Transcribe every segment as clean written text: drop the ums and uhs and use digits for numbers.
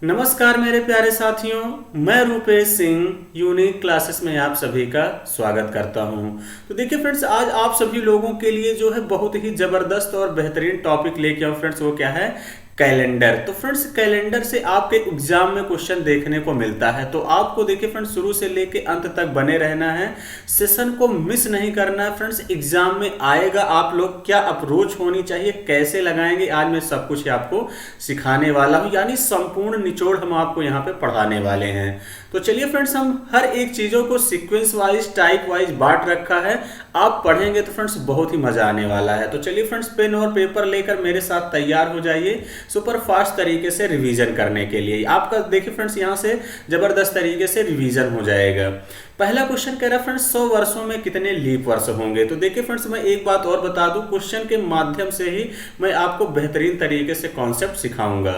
नमस्कार मेरे प्यारे साथियों, मैं रूपेश सिंह यूनिक क्लासेस में आप सभी का स्वागत करता हूं। तो देखिए फ्रेंड्स, आज आप सभी लोगों के लिए जो है बहुत ही ज़बरदस्त और बेहतरीन टॉपिक लेके आऊँ फ्रेंड्स। वो क्या है? कैलेंडर। तो फ्रेंड्स, कैलेंडर से आपके एग्जाम में क्वेश्चन देखने को मिलता है, तो आपको देखिए फ्रेंड्स शुरू से लेके अंत तक बने रहना है, सेशन को मिस नहीं करना है फ्रेंड्स। एग्जाम में आएगा, आप लोग क्या अप्रोच होनी चाहिए, कैसे लगाएंगे, आज मैं सब कुछ आपको सिखाने वाला हूं, यानी संपूर्ण निचोड़ हम आपको यहाँ पे पढ़ाने वाले हैं। तो चलिए फ्रेंड्स, हम हर एक चीज़ों को सीक्वेंस वाइज टाइप वाइज बांट रखा है, आप पढ़ेंगे तो फ्रेंड्स बहुत ही मजा आने वाला है। तो चलिए फ्रेंड्स, पेन और पेपर लेकर मेरे साथ तैयार हो जाइए सुपर फास्ट तरीके से रिवीजन करने के लिए। आपका देखिए फ्रेंड्स यहाँ से जबरदस्त तरीके से रिवीजन हो जाएगा। पहला क्वेश्चन कह रहा है फ्रेंड्स, 100 वर्षों में कितने लीप वर्ष होंगे? तो देखिए फ्रेंड्स, मैं एक बात और बता दूं, क्वेश्चन के माध्यम से ही मैं आपको बेहतरीन तरीके से कॉन्सेप्ट सिखाऊंगा।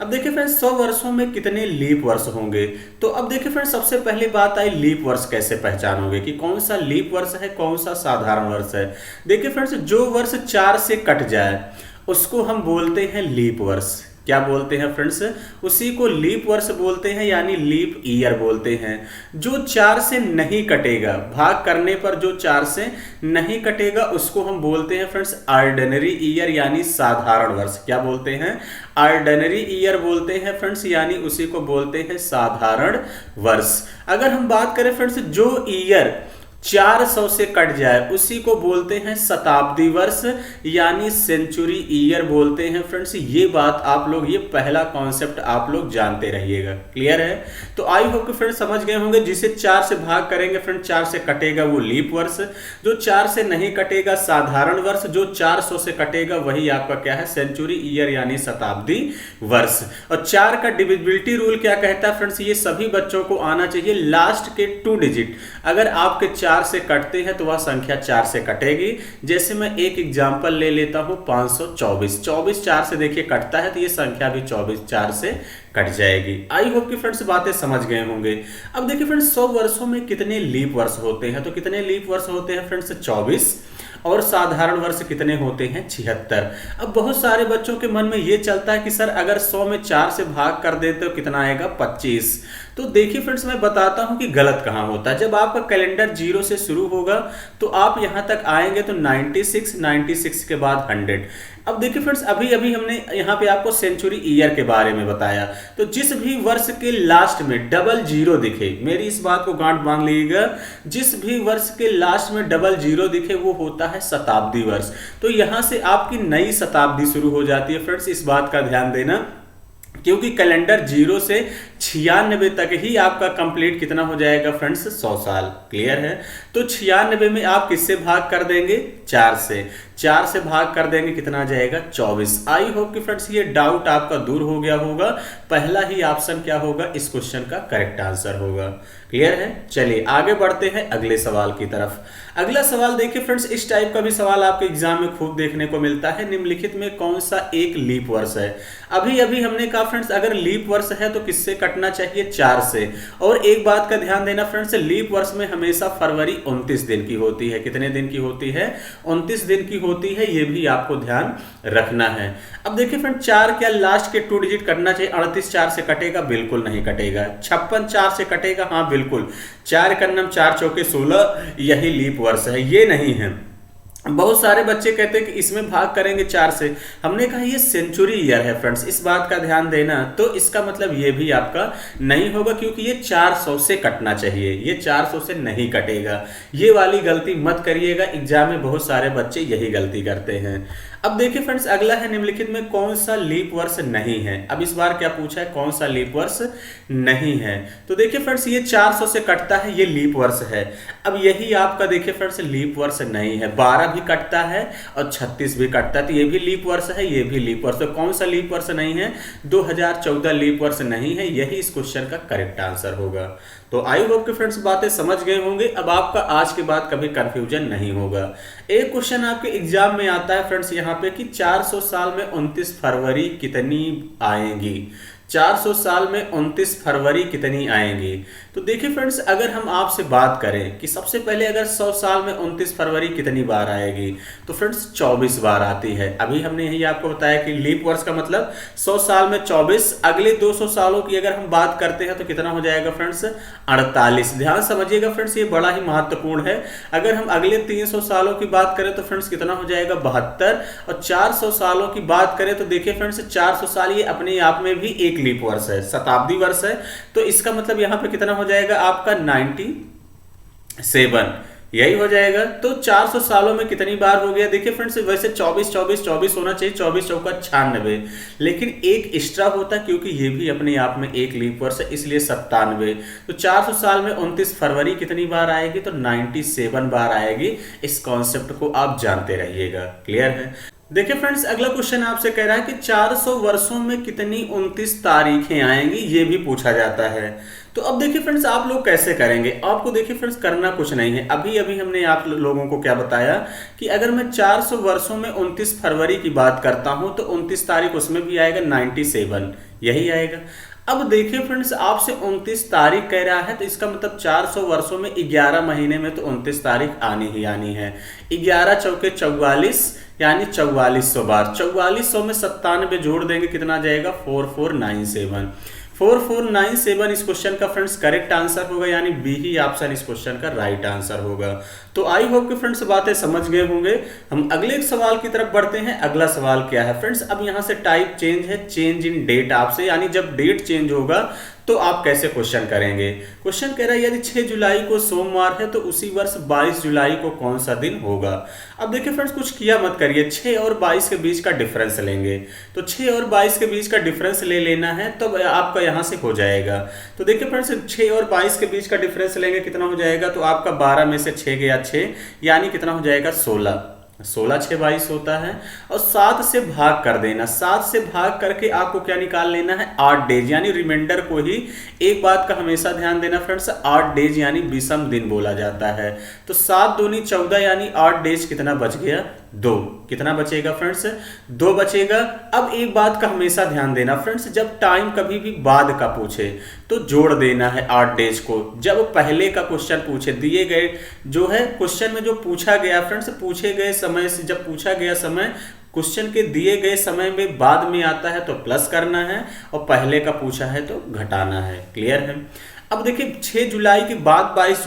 अब देखिए फ्रेंड्स, 100 वर्षों में कितने लीप वर्ष होंगे? तो अब देखिए फ्रेंड्स, सबसे पहली बात आई लीप वर्ष कैसे पहचानोगे कि कौन सा लीप वर्ष है, कौन सा साधारण वर्ष है। देखिए फ्रेंड्स, जो वर्ष 4 से कट जाए उसको हम बोलते हैं लीप वर्ष। क्या बोलते हैं फ्रेंड्स? उसी को लीप वर्ष बोलते हैं, यानी लीप ईयर बोलते हैं। जो 4 से नहीं कटेगा, भाग करने पर जो 4 से नहीं कटेगा उसको हम बोलते हैं फ्रेंड्स ऑर्डिनरी ईयर, यानी साधारण वर्ष। क्या बोलते हैं? ऑर्डिनरी ईयर बोलते हैं फ्रेंड्स, यानी उसी को बोलते हैं साधारण वर्ष। अगर हम बात करें फ्रेंड्स, जो ईयर 400 से कट जाए उसी को बोलते हैं शताब्दी वर्ष, यानी सेंचुरी ईयर बोलते हैं फ्रेंड्स। ये बात आप लोग, ये पहला कॉन्सेप्ट आप लोग जानते रहिएगा। क्लियर है? तो आई होप कि फ्रेंड्स समझ गए होंगे। जिसे 4 से भाग करेंगे फ्रेंड्स, 4 से कटेगा वो लीप वर्ष, जो 4 से नहीं कटेगा साधारण वर्ष, जो 400 से कटेगा वही आपका क्या है? सेंचुरी ईयर, यानी शताब्दी वर्ष। और 4 का डिविजिबिलिटी रूल क्या कहता है फ्रेंड्स? ये सभी बच्चों को आना चाहिए। लास्ट के 2 डिजिट अगर आपके 4 से कटते हैं तो वह संख्या 4 से कटेगी। जैसे मैं एक एग्जांपल ले लेता हूं, 524। 24 4 से देखिए कटता है, तो ये संख्या भी 24 4 से कट जाएगी। आई होप कि फ्रेंड्स बातें समझ गए होंगे। अब देखिए फ्रेंड्स, 100 वर्षों में कितने लीप वर्ष होते हैं? तो कितने लीप वर्ष होते हैं फ्रेंड्स? 24। और साधारण वर्ष कितने होते हैं? 76। अब बहुत सारे बच्चों के मन में ये चलता है कि सर अगर 100 में 4 से भाग कर देते तो कितना आएगा? 25। तो देखिए फ्रेंड्स, मैं बताता हूं कि गलत कहां होता है। जब आपका कैलेंडर 0 से शुरू होगा तो आप यहां तक आएंगे तो 96 के बाद 100। अब देखिए फ्रेंड्स, अभी अभी हमने यहाँ पे आपको सेंचुरी ईयर के बारे में बताया, तो जिस भी वर्ष के लास्ट में डबल जीरो दिखे, मेरी इस बात को गांठ बांध लीजिएगा, जिस भी वर्ष के लास्ट में डबल जीरो दिखे वो होता है शताब्दी वर्ष। तो यहाँ से आपकी नई शताब्दी शुरू हो जाती है फ्रेंड्स, इस बात का ध्यान देना, क्योंकि कैलेंडर 0 से 96 तक ही आपका कंप्लीट कितना हो जाएगा फ्रेंड्स? 100 साल। क्लियर है? तो 96 में आप किससे भाग कर देंगे? 4 से। 4 से भाग कर देंगे, कितना आ जाएगा? 24। आई होप कि फ्रेंड्स ये डाउट आपका दूर हो गया होगा। पहला ही ऑप्शन क्या होगा? इस क्वेश्चन का करेक्ट आंसर होगा। क्लियर है? चलिए आगे बढ़ते हैं अगले सवाल की तरफ। अगला सवाल देखिए फ्रेंड्स, इस टाइप का भी सवाल आपके एग्जाम में खूब देखने को मिलता है। निम्नलिखित में कौन सा एक लीप वर्ष है? अभी अभी हमने कहा फ्रेंड्स, अगर लीप वर्ष है तो किससे कटना चाहिए? 4 से। और एक बात का ध्यान देना फ्रेंड्स, लीप वर्ष में हमेशा फरवरी 29 दिन की होती है। कितने दिन की होती है? 29 दिन की होती है, ये भी आपको ध्यान रखना है। अब देखिए फ्रेंड, 4 क्या लास्ट के 2 डिजिट करना चाहिए? 38 4 से कटेगा? बिल्कुल नहीं कटेगा। 56 4 से कटेगा? हाँ बिल्कुल। 4 कन्नम 4 चौके 16, यही लीप वर्ष है, ये नहीं है। बहुत सारे बच्चे कहते हैं कि इसमें भाग करेंगे 4 से। हमने कहा ये सेंचुरी ईयर है फ्रेंड्स, इस बात का ध्यान देना। तो इसका मतलब ये भी आपका नहीं होगा, क्योंकि ये 400 से कटना चाहिए, ये 400 से नहीं कटेगा। ये वाली गलती मत करिएगा, एग्जाम में बहुत सारे बच्चे यही गलती करते हैं। अब देखिए फ्रेंड्स, अगला है निम्नलिखित में कौन सा लीप वर्ष नहीं है? अब इस बार क्या पूछा है? कौन सा लीप वर्ष नहीं है? तो देखिए फ्रेंड्स, ये 400 से कटता है, ये लीप वर्ष है। अब यही आपका देखिए फ्रेंड्स लीप वर्ष नहीं है। 12 भी कटता है और 36 भी कटता है, तो ये भी लीप वर्ष है, ये भी लीप वर्ष। तो कौन सा लीप वर्ष नहीं है? 2014 लीप वर्ष नहीं है, यही इस क्वेश्चन का करेक्ट आंसर होगा। तो आई होप कि फ्रेंड्स बातें समझ गए होंगे। अब आपका आज के बाद कभी कंफ्यूजन नहीं होगा। एक क्वेश्चन आपके एग्जाम में आता है फ्रेंड्स यहाँ पे कि 400 साल में 29 फरवरी कितनी आएंगी? 400 साल में 29 फरवरी कितनी आएंगी? तो देखिए फ्रेंड्स, अगर हम आपसे बात करें कि सबसे पहले अगर 100 साल में 29 फरवरी कितनी बार आएगी, तो फ्रेंड्स 24 बार आती है। अभी हमने यही आपको बताया कि लीप वर्ष का मतलब 100 साल में 24। अगले 200 सालों की अगर हम बात करते हैं तो कितना हो जाएगा फ्रेंड्स? 48। ध्यान समझिएगा फ्रेंड्स, ये बड़ा ही महत्वपूर्ण है। अगर हम अगले 300 सालों की बात करें तो फ्रेंड्स कितना हो जाएगा? 72। और 400 सालों की बात करें तो देखिए फ्रेंड्स, 400 साल ये अपने आप में भी एक लीप वर्ष है, शताब्दी वर्ष है। तो इसका मतलब यहां पे कितना हो जाएगा आपका? 97। यही हो जाएगा। तो 400 सालों में कितनी बार हो गया? देखिए फ्रेंड्स, वैसे 24 24 24 होना चाहिए, 24 चौका 96, लेकिन एक एक्स्ट्रा होता क्योंकि ये भी अपने आप में एक लीप वर्ष है, इसलिए 97। तो 400 साल में 29 फरवरी कितनी बार आएगी? तो 97 बार आएगी। इस कॉन्सेप्ट को आप जानते रहिएगा। क्लियर है? देखिए फ्रेंड्स, अगला क्वेश्चन आपसे कह रहा है कि 400 वर्षों में कितनी 29 तारीखें आएंगी, ये भी पूछा जाता है। तो अब देखिए फ्रेंड्स, आप लोग कैसे करेंगे? आपको देखिए फ्रेंड्स, करना कुछ नहीं है। अभी अभी हमने आप लोगों को क्या बताया कि अगर मैं 400 वर्षों में 29 फरवरी की बात करता हूं तो 29 तारीख उसमें भी आएगा 97, यही आएगा। अब देखिए फ्रेंड्स, आपसे 29 तारीख कह रहा है तो इसका मतलब 400 वर्षों में 11 महीने में तो 29 तारीख आनी ही आनी है। 11 चौके 44, यानी 4400 बार। 4400 में 97 जोड़ देंगे, कितना जाएगा? 4497। 4497 इस क्वेश्चन का फ्रेंड्स करेक्ट आंसर होगा, यानी बी ही ऑप्शन इस क्वेश्चन का राइट आंसर होगा। तो आई होप कि फ्रेंड्स बातें समझ गए होंगे। हम अगले सवाल की तरफ बढ़ते हैं। अगला सवाल क्या है फ्रेंड्स? अब यहां से टाइप चेंज है, चेंज इन डेट आपसे, यानी जब डेट चेंज होगा तो आप कैसे क्वेश्चन करेंगे। क्वेश्चन कह रहा है यदि 6 जुलाई को सोमवार है तो उसी वर्ष 22 जुलाई को कौन सा दिन होगा। अब देखिए फ्रेंड्स, कुछ किया मत करिए, 6 और 22 के बीच का डिफरेंस लेंगे। तो 6 और 22 के बीच का डिफरेंस ले लेना है, तो आपका यहां से हो जाएगा। तो देखिए फ्रेंड्स, 6 और 22 के बीच का डिफरेंस लेंगे, कितना हो जाएगा? तो आपका 12 में से 6 गया 6, यानी कितना हो जाएगा? 16। 16 6 22 होता है। और 7 से भाग कर देना। 7 से भाग करके आपको क्या निकाल लेना है? 8 डेज, यानी रिमाइंडर को ही। एक बात का हमेशा ध्यान देना फ्रेंड्स, 8 डेज यानी विषम दिन बोला जाता है। तो 7 दूनी 14, यानी 8 डेज कितना बच गया? 2। कितना बचेगा फ्रेंड्स? 2 बचेगा। अब एक बात का हमेशा ध्यान देना फ्रेंड्स, जब टाइम कभी भी बाद का पूछे तो जोड़ देना है 8 डेज को। जब पहले का क्वेश्चन पूछे, दिए गए जो है क्वेश्चन में जो पूछा गया फ्रेंड्स, पूछे गए समय से, जब पूछा गया समय क्वेश्चन के दिए गए समय में बाद में आता है तो प्लस करना है, और पहले का पूछा है तो घटाना है। क्लियर है? अब देखिए 6 जुलाई के बाद 22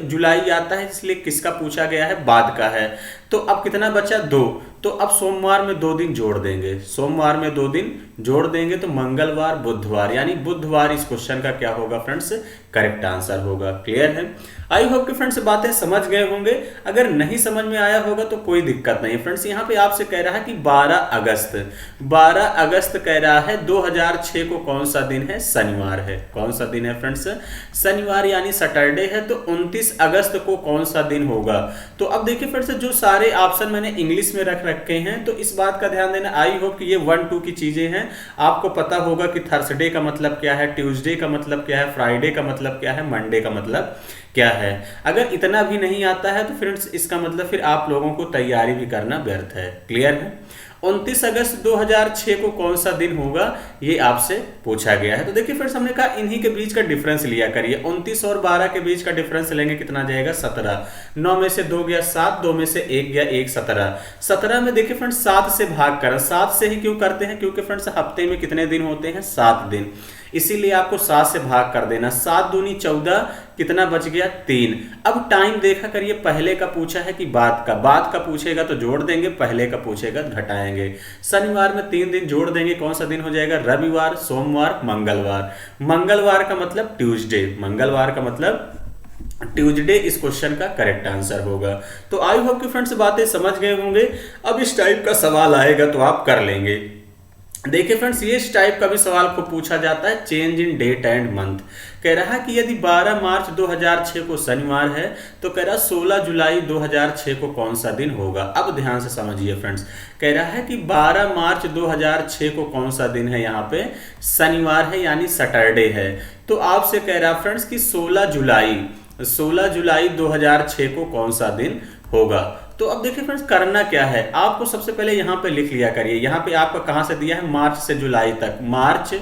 जुलाई आता है, इसलिए किसका पूछा गया है? बाद का है। तो अब कितना बचा? 2। तो अब सोमवार में 2 दिन जोड़ देंगे। सोमवार में 2 दिन जोड़ देंगे तो मंगलवार बुधवार, यानी बुधवार इस क्वेश्चन का क्या होगा फ्रेंड्स? करेक्ट आंसर होगा। क्लियर है? आई होप कि फ्रेंड्स बातें समझ गए होंगे। अगर नहीं समझ में आया होगा तो कोई दिक्कत नहीं है फ्रेंड्स। यहाँ पे आपसे कह रहा है कि 12 अगस्त कह रहा है 2006 को कौन सा दिन है? शनिवार है। कौन सा दिन है फ्रेंड्स? शनिवार, यानी सैटरडे है। तो 29 अगस्त को कौन सा दिन होगा? तो अब देखिए फ्रेंड्स, जो सारे ऑप्शन मैंने इंग्लिश में रख रखे हैं, तो इस बात का ध्यान देना। आई होप कि ये 1 2 की चीजें हैं। आपको पता होगा कि थर्सडे का मतलब क्या है, ट्यूसडे का मतलब क्या है, फ्राइडे का मतलब क्या है, मंडे का मतलब क्या है। अगर इतना भी नहीं आता है तो फ्रेंड्स इसका मतलब फिर आप लोगों को तैयारी भी करना व्यर्थ है। क्लियर है? 29 अगस्त 2006 को कौन सा दिन होगा, ये आपसे पूछा गया है। तो देखिए फ्रेंड्स, हमने कहा इन्हीं के बीच का डिफरेंस लिया करिए। 29 और 12 के बीच का डिफरेंस लेंगे, कितना जाएगा? 17। 9 में से 2 गया 7, 2 में से 1 गया 1, 17। 17 में देखिए फ्रेंड्स 7 से भाग करें। 7 से ही क्यों करते हैं? क्योंकि फ्रेंड्स हफ्ते में कितने दिन होते हैं? 7 दिन, इसीलिए आपको 7 से भाग कर देना। 7 दूनी 14, कितना बच गया? 3। अब टाइम देखा करिए, पहले का पूछा है कि बाद का पूछेगा तो जोड़ देंगे, पहले का पूछेगा तो घटाएंगे। शनिवार में 3 दिन जोड़ देंगे, कौन सा दिन हो जाएगा? रविवार, सोमवार, मंगलवार। मंगलवार का मतलब ट्यूसडे, मंगलवार का मतलब ट्यूसडे इस क्वेश्चन का करेक्ट आंसर होगा। तो आई होप कि फ्रेंड्स बातें समझ गए होंगे। अब इस टाइप का सवाल आएगा तो आप कर लेंगे। देखिए फ्रेंड्स, ये इस टाइप का भी सवाल को पूछा जाता है, change in date and month. कह रहा है कि यदि 12 मार्च 2006 को शनिवार है तो कह रहा 16 जुलाई 2006 को कौन सा दिन होगा। अब ध्यान से समझिए फ्रेंड्स, कह रहा है कि 12 मार्च 2006 को कौन सा दिन है? यहाँ पे शनिवार है, यानी सैटरडे है। तो आपसे कह रहा फ्रेंड्स कि 16 जुलाई 2006 को कौन सा दिन होगा। तो अब देखिए फ्रेंड्स, करना क्या है, आपको सबसे पहले यहाँ पे लिख लिया करिए। यहाँ पे आपका कहाँ से दिया है? मार्च से जुलाई तक। मार्च,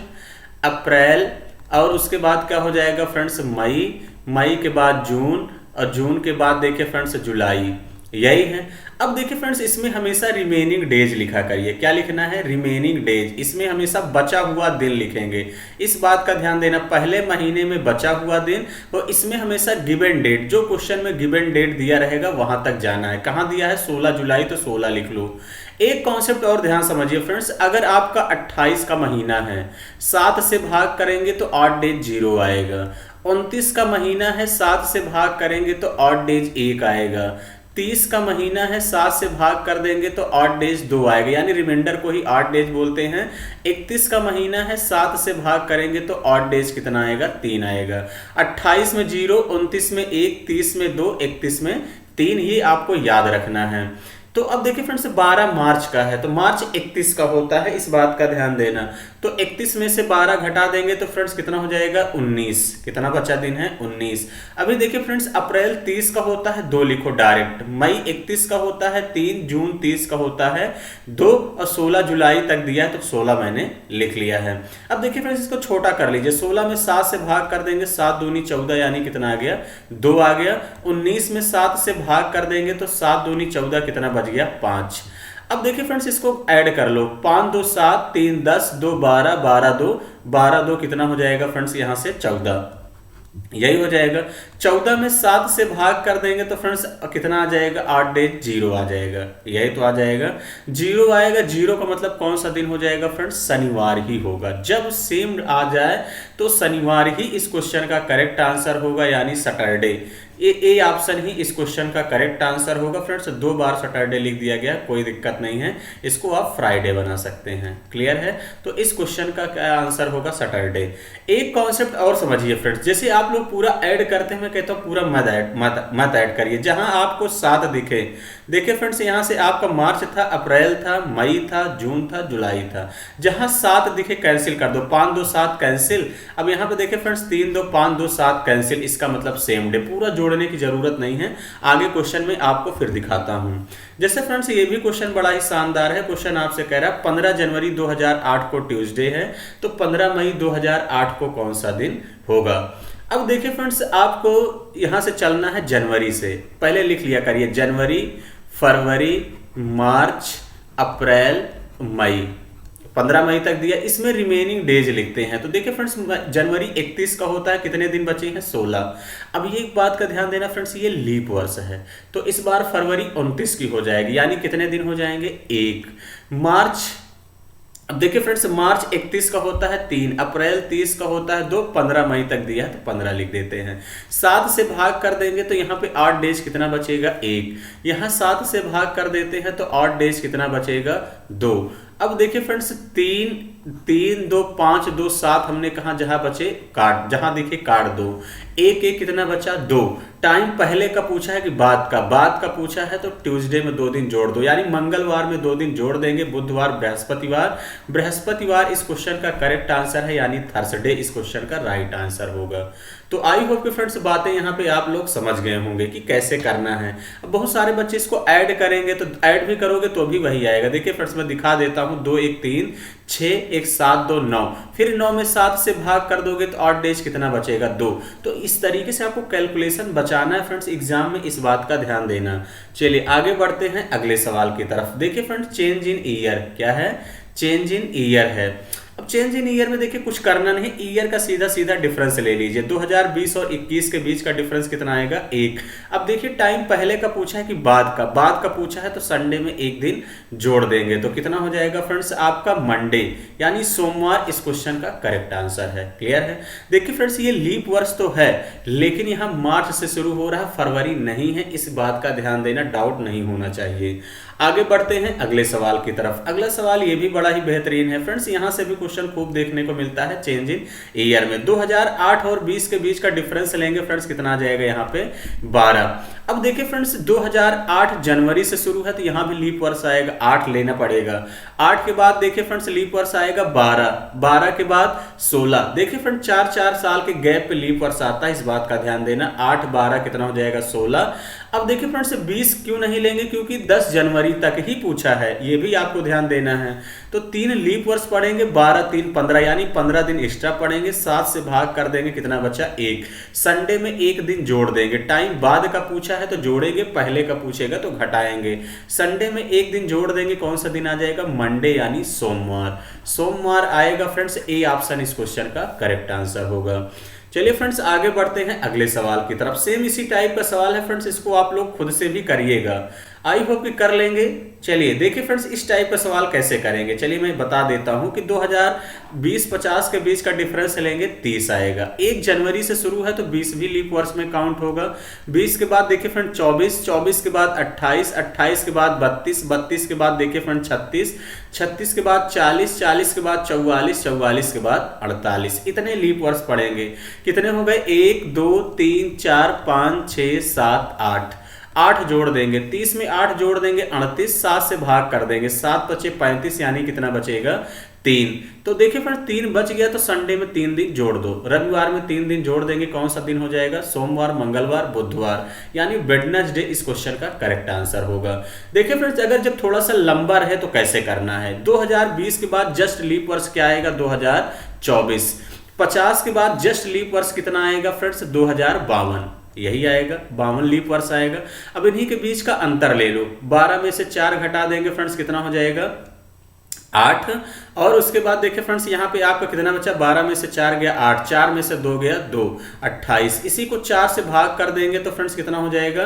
अप्रैल, और उसके बाद क्या हो जाएगा फ्रेंड्स मई, मई के बाद जून, और जून के बाद देखिए फ्रेंड्स जुलाई। यही है। अब देखिए फ्रेंड्स इसमें हमेशा रिमेनिंग डेज लिखा करिए। क्या लिखना है? Remaining days. इसमें हमेशा बचा हुआ दिन लिखेंगे। इस बात का ध्यान देना, पहले महीने में बचा हुआ दिन, और इसमें हमेशा गिवन डेट, जो क्वेश्चन में गिवन डेट दिया रहेगा वहां तक जाना है। कहां दिया है? 16 जुलाई, तो 16 लिख लो। एक कॉन्सेप्ट और ध्यान समझिए फ्रेंड्स, अगर आपका 28 का महीना है, 7 से भाग करेंगे तो 8 डेज 0 आएगा। 29 का महीना है, 7 से भाग करेंगे तो 8 डेज 1 आएगा। 30 का महीना है, 7 से भाग कर देंगे तो 8 डेज 2 आएगा, यानी रिमाइंडर को ही 8 डेज बोलते हैं। 31 का महीना है, 7 से भाग करेंगे तो 8 डेज कितना आएगा? 3 आएगा। 28 में 0, 29 में 1, 30 में 2, 31 में 3, ही आपको याद रखना है। तो अब देखिए फ्रेंड्स 12 मार्च का है, तो मार्च 31 का होता है, इस बात का ध्यान देना। तो 31 में से 12 घटा देंगे तो फ्रेंड्स कितना हो जाएगा? 19। कितना बचा दिन है? 19। अभी देखिए फ्रेंड्स अप्रैल 30 का होता है, 2 लिखो डायरेक्ट। मई 31 का होता है 3, जून 30 का होता है 2, और 16 जुलाई तक दिया है तो 16 मैंने लिख लिया है। अब देखिए फ्रेंड्स इसको छोटा कर लीजिए। 16 में 7 से भाग कर देंगे, 7 दूनी 14, यानी कितना आ गया? 2 आ गया। 19 में 7 से भाग कर देंगे तो 7 दूनी 14, कितना बच गया? 5। अब देखिए फ्रेंड्स इसको ऐड कर लो। 5 2 7, 3 10, 2 12, 12 2 कितना हो जाएगा फ्रेंड्स? यहां से 14, यही हो जाएगा। 14 में 7 से भाग कर देंगे तो फ्रेंड्स कितना आ जाएगा? 8 डेज 0 आ जाएगा, यही तो आ जाएगा। 0 आएगा, 0 का मतलब कौन सा दिन हो जाएगा फ्रेंड्स? शनिवार ही होगा। जब सेम आ जाए तो शनिवार ही इस क्वेश्चन का करेक्ट आंसर होगा, यानी सैटरडे। ए ऑप्शन ही इस क्वेश्चन का करेक्ट आंसर होगा फ्रेंड्स। 2 बार सैटरडे लिख दिया गया, कोई दिक्कत नहीं है, इसको आप फ्राइडे बना सकते हैं। क्लियर है? तो इस क्वेश्चन का क्या आंसर होगा? सैटरडे। एक कॉन्सेप्ट और समझिए फ्रेंड्स, जैसे आप लोग पूरा ऐड करते हैं, मैं कहता हूं पूरा मत ऐड करिए। जहां आपको 7 दिखे, देखिए फ्रेंड्स यहां से आपका मार्च था, अप्रैल था, मई था, जून था, जुलाई था। जहां 7 दिखे कैंसिल कर दो। 5 2 7 कैंसिल। अब यहां पे देखिए फ्रेंड्स 3 2 5 2 7 कैंसिल, इसका मतलब सेम डे। पूरा जोड़ने की जरूरत नहीं है, आगे क्वेश्चन में आपको फिर दिखाता हूं। जैसे फ्रेंड्स ये भी क्वेश्चन बड़ा ही शानदार है। क्वेश्चन आपसे कह रहा है 15 जनवरी 2008 को ट्यूसडे है, तो 15 मई 2008 को कौन सा दिन होगा? अब देखिए फ्रेंड्स आपको यहां से चलना है जनवरी से। पहले लिख लिया करिए जनवरी, फरवरी, मार्च, अप्रैल, मई। 15 मई तक दिया, इसमें रिमेनिंग डेज लिखते हैं। तो देखिए फ्रेंड्स जनवरी 31 का होता है, कितने दिन बचे हैं? 16। अब ये एक बात का ध्यान देना फ्रेंड्स, ये लीप वर्ष है, तो इस बार फरवरी 29 की हो जाएगी, यानी कितने दिन हो जाएंगे? 1। मार्च, अब देखिए फ्रेंड्स मार्च 31 का होता है 3, अप्रैल 30 का होता है 2, 15 मई तक दिया है तो 15 लिख देते हैं। 7 से भाग कर देंगे तो यहाँ पे 8 डेज कितना बचेगा? 1। यहाँ 7 से भाग कर देते हैं तो 8 डेज कितना बचेगा? 2। अब देखिए फ्रेंड्स 3 2 5 2 7 हमने कहा जहां बचे काट, जहां देखिए काट दो। 1 1 कितना बचा? 2। टाइम पहले का पूछा है कि बाद का पूछा है, तो ट्यूसडे में 2 दिन जोड़ दो, यानी मंगलवार में 2 दिन जोड़ देंगे, बुधवार, बृहस्पतिवार इस क्वेश्चन का करेक्ट आंसर है, यानी थर्सडे इस क्वेश्चन का राइट आंसर होगा। तो आई होप कि फ्रेंड्स बातें यहाँ पे आप लोग समझ गए होंगे कि कैसे करना है। अब बहुत सारे बच्चे इसको ऐड करेंगे, तो ऐड भी करोगे तो भी वही आएगा। देखिए फ्रेंड्स मैं दिखा देता हूँ, 2 1 3 6 1 7 2 9, फिर 9 में 7 से भाग कर दोगे तो 8 डेज कितना बचेगा? 2। तो इस तरीके से आपको कैलकुलेशन बचाना है फ्रेंड्स एग्जाम में, इस बात का ध्यान देना। चलिए आगे बढ़ते हैं अगले सवाल की तरफ। देखिए फ्रेंड्स चेंज इन ईयर क्या है? चेंज इन ईयर है। अब चेंज इन ईयर में देखिए कुछ करना नहीं, ईयर का सीधा सीधा डिफरेंस ले लीजिए। 2020 और 21 के बीच का डिफरेंस कितना आएगा? 1। अब देखिए टाइम पहले का पूछा है कि बाद का पूछा है, तो संडे में 1 दिन जोड़ देंगे तो कितना हो जाएगा फ्रेंड्स आपका? मंडे, यानी सोमवार इस क्वेश्चन का करेक्ट आंसर है। क्लियर है? देखिए फ्रेंड्स ये लीप वर्ष तो है, लेकिन यहाँ मार्च से शुरू हो रहा है, फरवरी नहीं है, इस बात का ध्यान देना, डाउट नहीं होना चाहिए। आगे बढ़ते हैं अगले सवाल की तरफ। अगला सवाल ये भी बड़ा ही बेहतरीन है फ्रेंड्स, यहां से भी क्वेश्चन खूब देखने को मिलता है। चेंज इन ईयर में 2008 और 20 के बीच का डिफरेंस लेंगे फ्रेंड्स, कितना आ जाएगा यहाँ पे? 12। अब देखिए फ्रेंड्स 2008 जनवरी से शुरू है, तो यहां भी लीप वर्ष आएगा, 8 लेना पड़ेगा। 8 के बाद देखिए फ्रेंड्स लीप वर्ष आएगा 12, 12 के बाद 16। देखिए फ्रेंड्स 4 साल के गैप पे लीप वर्ष आता है, इस बात का ध्यान देना। 8 12 कितना हो जाएगा? 16। अब देखिए फ्रेंड्स 20 क्यों नहीं लेंगे? क्योंकि 10 जनवरी तक ही पूछा है, ये भी आपको ध्यान देना है। तो 3 लीप वर्ष पढ़ेंगे, 12 3 15 यानी 15 दिन एक्स्ट्रा पढ़ेंगे, 7 से भाग कर देंगे, कितना बचा 1। संडे में एक दिन जोड़ देंगे, टाइम बाद का पूछा है तो जोड़ेंगे, पहले का पूछेगा तो घटाएंगे। संडे में एक दिन जोड़ देंगे, कौन सा दिन आ जाएगा, मंडे यानी सोमवार। सोमवार आएगा फ्रेंड्स, ए ऑप्शन इस क्वेश्चन का करेक्ट आंसर होगा। चलिए फ्रेंड्स आगे बढ़ते हैं अगले सवाल की तरफ। सेम इसी टाइप का सवाल है फ्रेंड्स, इसको आप लोग खुद से भी करिएगा, आई होप कि कर लेंगे। चलिए देखिए फ्रेंड्स इस टाइप का सवाल कैसे करेंगे, चलिए मैं बता देता हूं कि 2020-50 के बीच का डिफरेंस लेंगे, 30 आएगा। 1 जनवरी से शुरू है तो 20 भी लीप वर्ष में काउंट होगा। 20 के बाद देखिए फ्रेंड 24, 24 के बाद 28, 28 के बाद 32, 32 के बाद देखिए फ्रेंड 36, 36 के बाद 40, 40 के बाद 44, 44 के बाद 48। इतने लीप वर्ष पड़ेंगे। कितने हो गए, 1 2 3 4 5 6 7 8, 8 जोड़ देंगे, 30 में 8 जोड़ देंगे 38, 7 से भाग कर देंगे, 7 बचे 35 यानी कितना बचेगा 3। तो देखिए फ्रेंड 3 बच गया तो संडे में 3 दिन जोड़ दो, रविवार में 3 दिन जोड़ देंगे, कौन सा दिन हो जाएगा, सोमवार मंगलवार बुधवार यानी वेडनेसडे इस क्वेश्चन का करेक्ट आंसर होगा। देखिए फ्रेंड्स अगर जब थोड़ा सा लंबा रहे तो कैसे करना है, 2020 के बाद जस्ट लीप वर्ष क्या आएगा 2024, 50 के बाद जस्ट लीप वर्ष कितना आएगा फ्रेंड्स 2052, यही आएगा 52 लीप वर्ष आएगा। अब इन्हीं के बीच का अंतर ले लो, 12 में से 4 घटा देंगे फ्रेंड्स कितना हो जाएगा 8, और उसके बाद देखिए फ्रेंड्स यहाँ पे आपका कितना बचा, 12 में से 4 गया 8, 4 में से 2 गया 2, 28। इसी को 4 से भाग कर देंगे तो फ्रेंड्स कितना हो जाएगा